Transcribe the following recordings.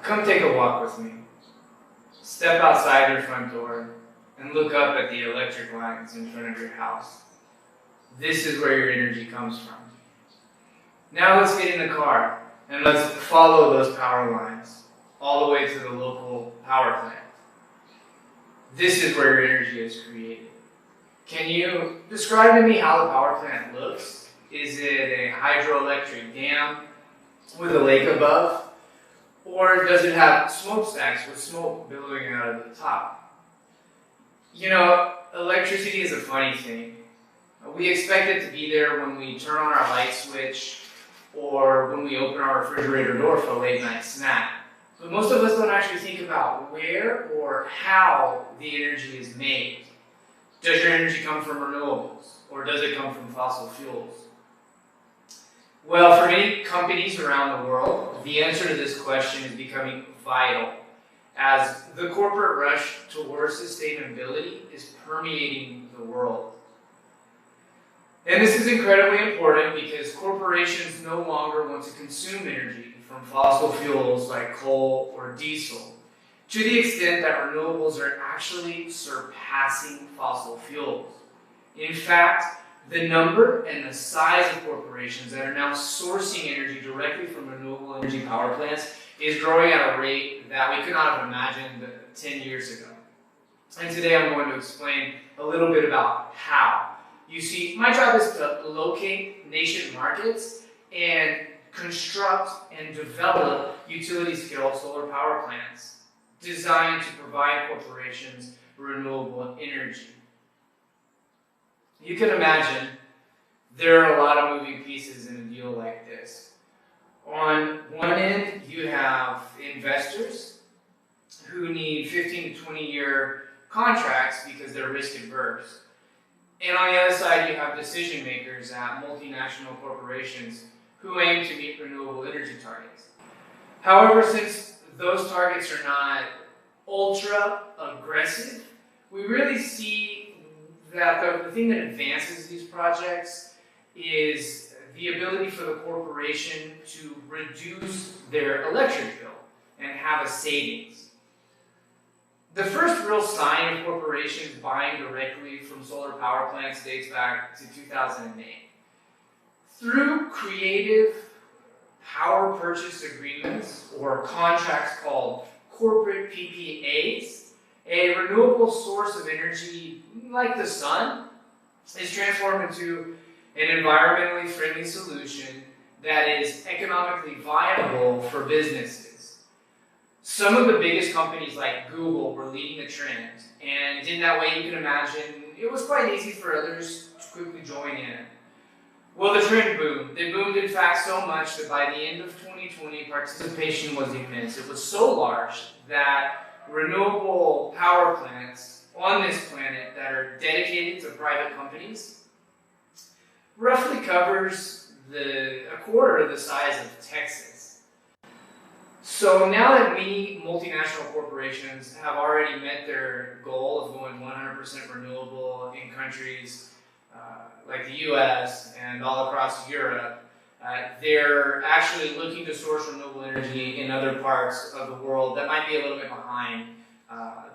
Come take a walk with me. Step outside your front door and look up at the electric lines in front of your house. This is where your energy comes from. Now let's get in the car and let's follow those power lines all the way to the local power plant. This is where your energy is created. Can you describe to me how the power plant looks? Is it a hydroelectric dam with a lake above? Or does it have smokestacks with smoke billowing out of the top? You know, electricity is a funny thing. We expect it to be there when we turn on our light switch or when we open our refrigerator door for a late night snack. But most of us don't actually think about where or how the energy is made. Does your energy come from renewables or does it come from fossil fuels? Well, for many companies around the world, the answer to this question is becoming vital as the corporate rush towards sustainability is permeating the world. And this is incredibly important because corporations no longer want to consume energy from fossil fuels like coal or diesel, to the extent that renewables are actually surpassing fossil fuels. In fact, the number and the size of corporations that are now sourcing energy directly from renewable energy power plants is growing at a rate that we could not have imagined 10 years ago. And today I'm going to explain a little bit about how. You see, my job is to locate nation markets and construct and develop utility-scale solar power plants designed to provide corporations renewable energy. You can imagine there are a lot of moving pieces in a deal like this. On one end, you have investors who need 15 to 20-year contracts because they're risk adverse. And on the other side, you have decision makers at multinational corporations who aim to meet renewable energy targets. However, since those targets are not ultra aggressive, we really see that the thing that advances these projects is the ability for the corporation to reduce their electric bill and have a savings. The first real sign of corporations buying directly from solar power plants dates back to 2008. Through creative power purchase agreements or contracts called corporate PPAs, a renewable source of energy like the sun is transformed into an environmentally friendly solution that is economically viable for businesses. Some of the biggest companies like Google were leading the trend, and in that way you can imagine it was quite easy for others to quickly join in. Well, the trend boomed. It boomed, in fact, so much that by the end of 2020, participation was immense. It was so large that renewable power plants on this planet that are dedicated to private companies roughly covers a quarter of the size of Texas. So now that many multinational corporations have already met their goal of going 100% renewable in countries like the US and all across Europe, they're actually looking to source renewable energy in other parts of the world that might be a little bit behind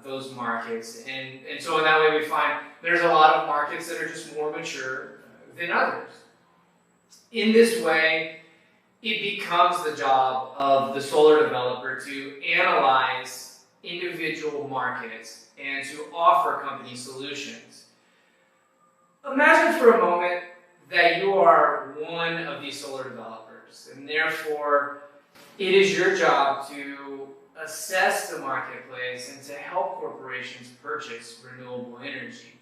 those markets. And so in that way we find there's a lot of markets that are just more mature than others. In this way, it becomes the job of the solar developer to analyze individual markets and to offer company solutions. Imagine for a moment that you are one of these solar developers, and therefore it is your job to assess the marketplace and to help corporations purchase renewable energy.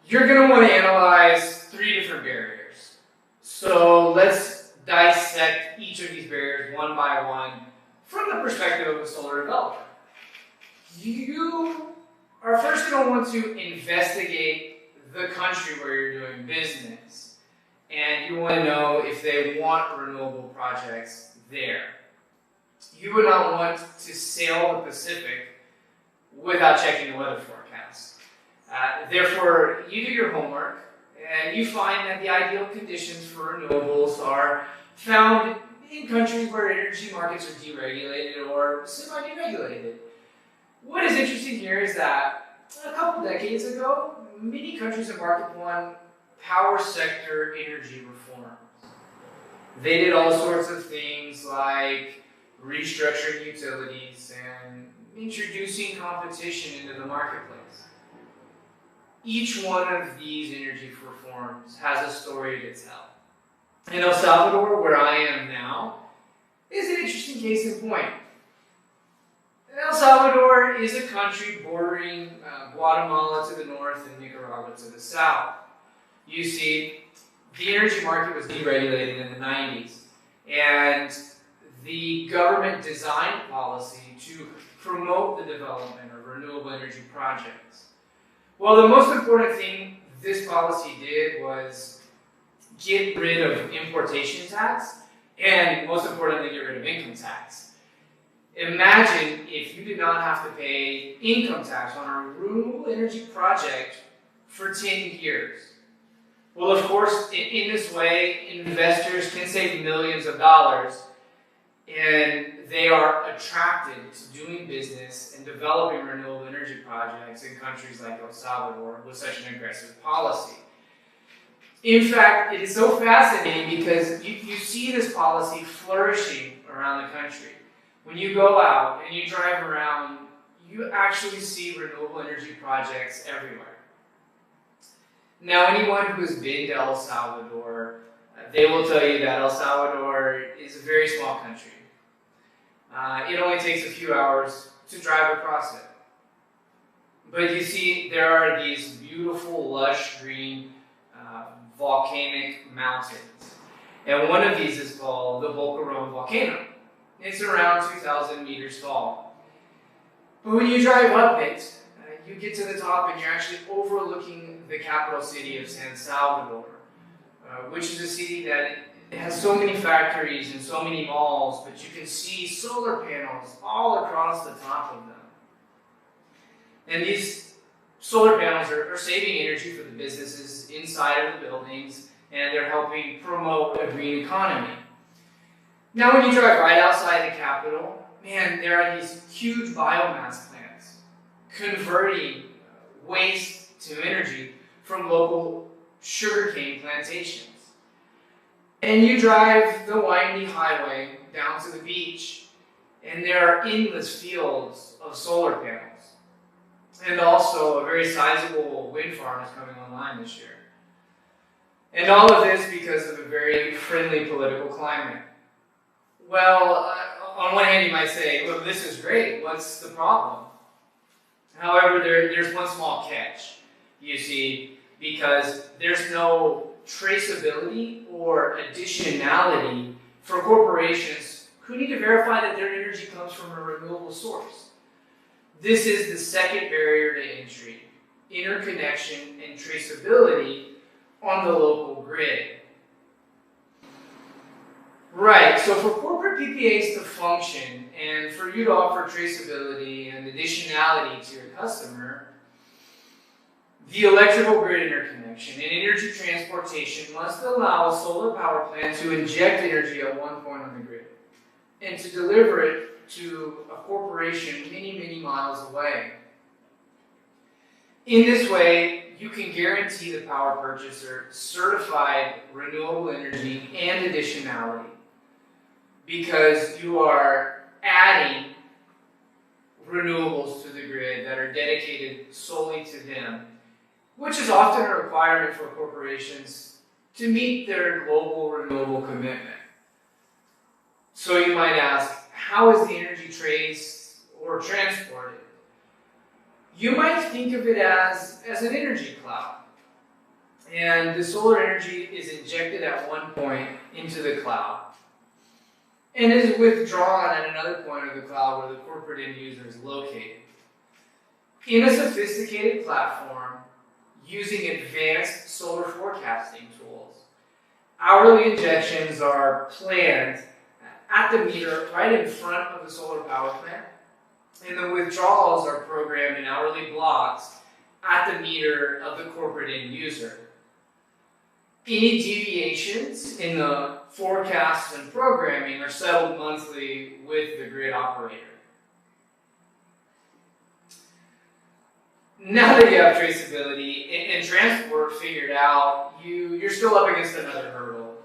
You're going to want to analyze 3 different barriers. So let's dissect each of these barriers one by one from the perspective of a solar developer. You are first going to want to investigate the country where you're doing business. And you want to know if they want renewable projects there. You would not want to sail the Pacific without checking the weather forecast. Therefore, you do your homework and you find that the ideal conditions for renewables are found in countries where energy markets are deregulated or semi-deregulated. What is interesting here is that a couple decades ago, many countries embarked upon power sector energy reforms. They did all sorts of things like restructuring utilities and introducing competition into the marketplace. Each one of these energy reforms has a story to tell. And El Salvador, where I am now, is an interesting case in point. El Salvador is a country bordering Guatemala to the north and Nicaragua to the south. You see, the energy market was deregulated in the 90s, and the government designed policy to promote the development of renewable energy projects. Well, the most important thing this policy did was get rid of importation tax, and most importantly, get rid of income tax. Imagine if you did not have to pay income tax on a renewable energy project for 10 years. Well, of course, in this way, investors can save millions of dollars, and they are attracted to doing business and developing renewable energy projects in countries like El Salvador with such an aggressive policy. In fact, it is so fascinating because you see this policy flourishing around the country. When you go out and you drive around, you actually see renewable energy projects everywhere. Now, anyone who has been to El Salvador, they will tell you that El Salvador is a very small country. It only takes a few hours to drive across it. But you see, there are these beautiful, lush, green, volcanic mountains. And one of these is called the Boquerón volcano. It's around 2,000 meters tall. But when you drive up it, you get to the top and you're actually overlooking the capital city of San Salvador, which is a city that has so many factories and so many malls, but you can see solar panels all across the top of them. And these solar panels are saving energy for the businesses inside of the buildings, and they're helping promote a green economy. Now, when you drive right outside the capital, man, there are these huge biomass plants converting waste to energy from local sugarcane plantations. And you drive the windy highway down to the beach, and there are endless fields of solar panels. And also, a very sizable wind farm is coming online this year. And all of this because of a very friendly political climate. Well, on one hand you might say, well, this is great, what's the problem? However, there's one small catch, you see, because there's no traceability or additionality for corporations who need to verify that their energy comes from a renewable source. This is the second barrier to entry, interconnection and traceability on the local grid. Right, so for corporate PPAs to function and for you to offer traceability and additionality to your customer, the electrical grid interconnection and energy transportation must allow a solar power plant to inject energy at one point on the grid and to deliver it to a corporation many, many miles away. In this way, you can guarantee the power purchaser certified renewable energy and additionality, because you are adding renewables to the grid that are dedicated solely to them, which is often a requirement for corporations to meet their global renewable commitment. So you might ask, how is the energy traced or transported? You might think of it as an energy cloud. And the solar energy is injected at one point into the cloud and is withdrawn at another point of the cloud where the corporate end user is located. In a sophisticated platform using advanced solar forecasting tools, hourly injections are planned at the meter right in front of the solar power plant, and the withdrawals are programmed in hourly blocks at the meter of the corporate end user. Any deviations in the forecasts and programming are settled monthly with the grid operator. Now that you have traceability and transport figured out, you're still up against another hurdle.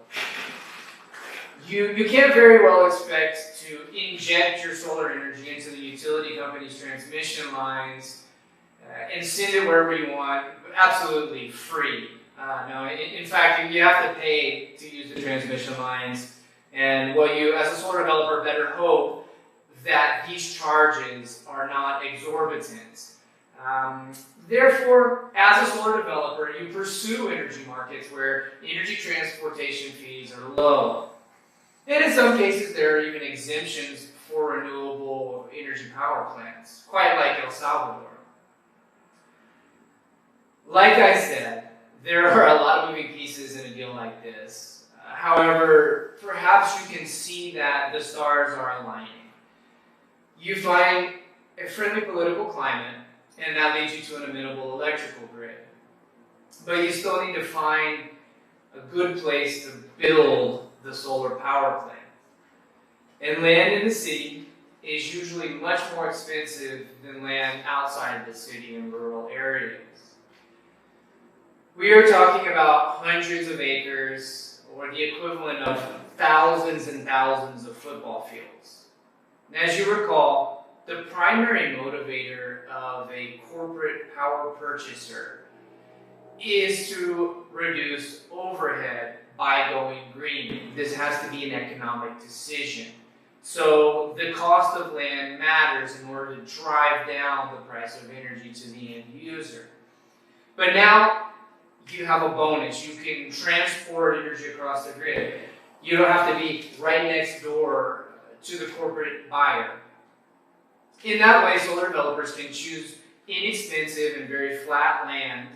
You can't very well expect to inject your solar energy into the utility company's transmission lines and send it wherever you want, absolutely free. No, in fact, you have to pay to use the transmission lines, and well, you, as a solar developer, better hope that these charges are not exorbitant. Therefore, as a solar developer, you pursue energy markets where energy transportation fees are low. And in some cases, there are even exemptions for renewable energy power plants, quite like El Salvador. Like I said, there are a lot of moving pieces in a deal like this. However, perhaps you can see that the stars are aligning. You find a friendly political climate, and that leads you to an amenable electrical grid. But you still need to find a good place to build the solar power plant. And land in the city is usually much more expensive than land outside the city in rural areas. We are talking about hundreds of acres, or the equivalent of thousands and thousands of football fields. And as you recall, the primary motivator of a corporate power purchaser is to reduce overhead by going green. This has to be an economic decision. So the cost of land matters in order to drive down the price of energy to the end user. But now you have a bonus. You can transport energy across the grid. You don't have to be right next door to the corporate buyer. In that way, solar developers can choose inexpensive and very flat land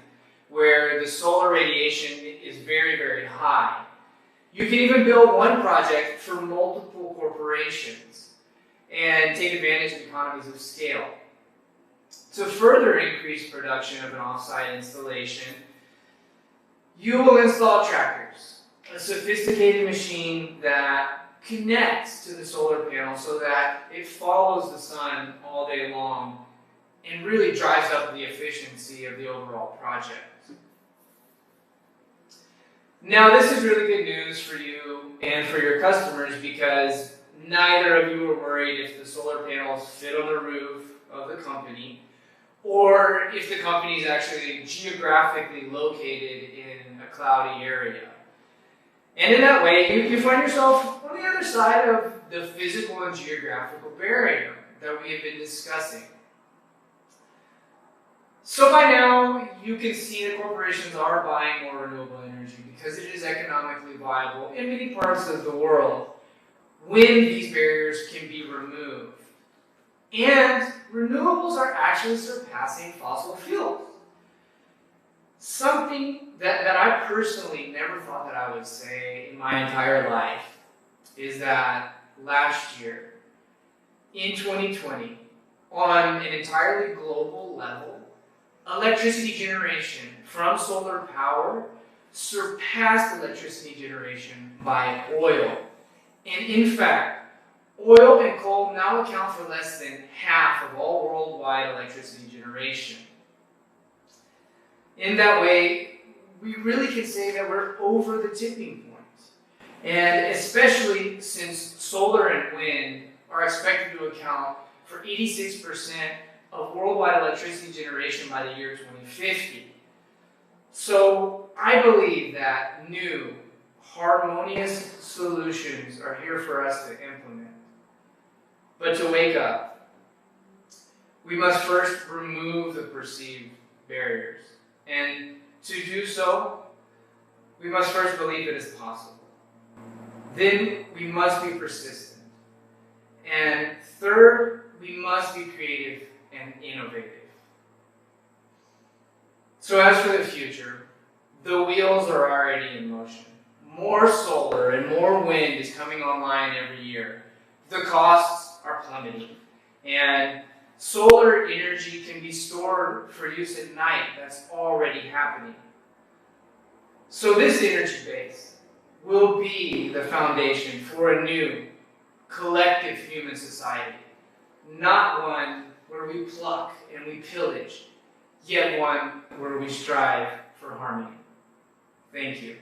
where the solar radiation is very, very high. You can even build one project for multiple corporations and take advantage of economies of scale. To further increase production of an off-site installation, you will install trackers, a sophisticated machine that connects to the solar panel so that it follows the sun all day long and really drives up the efficiency of the overall project. Now, this is really good news for you and for your customers because neither of you are worried if the solar panels fit on the roof of the company or if the company is actually geographically located in a cloudy area. And in that way, you find yourself on the other side of the physical and geographical barrier that we have been discussing. So by now, you can see that corporations are buying more renewable energy because it is economically viable in many parts of the world when these barriers can be removed. And renewables are actually surpassing fossil fuels. Something that I personally never thought that I would say in my entire life is that last year, in 2020, on an entirely global level, electricity generation from solar power surpassed electricity generation by oil. And in fact, oil and coal now account for less than half of all worldwide electricity generation. In that way, we really can say that we're over the tipping point. And especially since solar and wind are expected to account for 86% of worldwide electricity generation by the year 2050. So I believe that new, harmonious solutions are here for us to implement. But to wake up, we must first remove the perceived barriers. And to do so, we must first believe it is possible. Then we must be persistent. And third, we must be creative and innovative. So as for the future, the wheels are already in motion. More solar and more wind is coming online every year. The costs are plummeting. And solar energy can be stored for use at night. That's already happening. So this energy base will be the foundation for a new collective human society, not one where we pluck and we pillage, yet one where we strive for harmony. Thank you.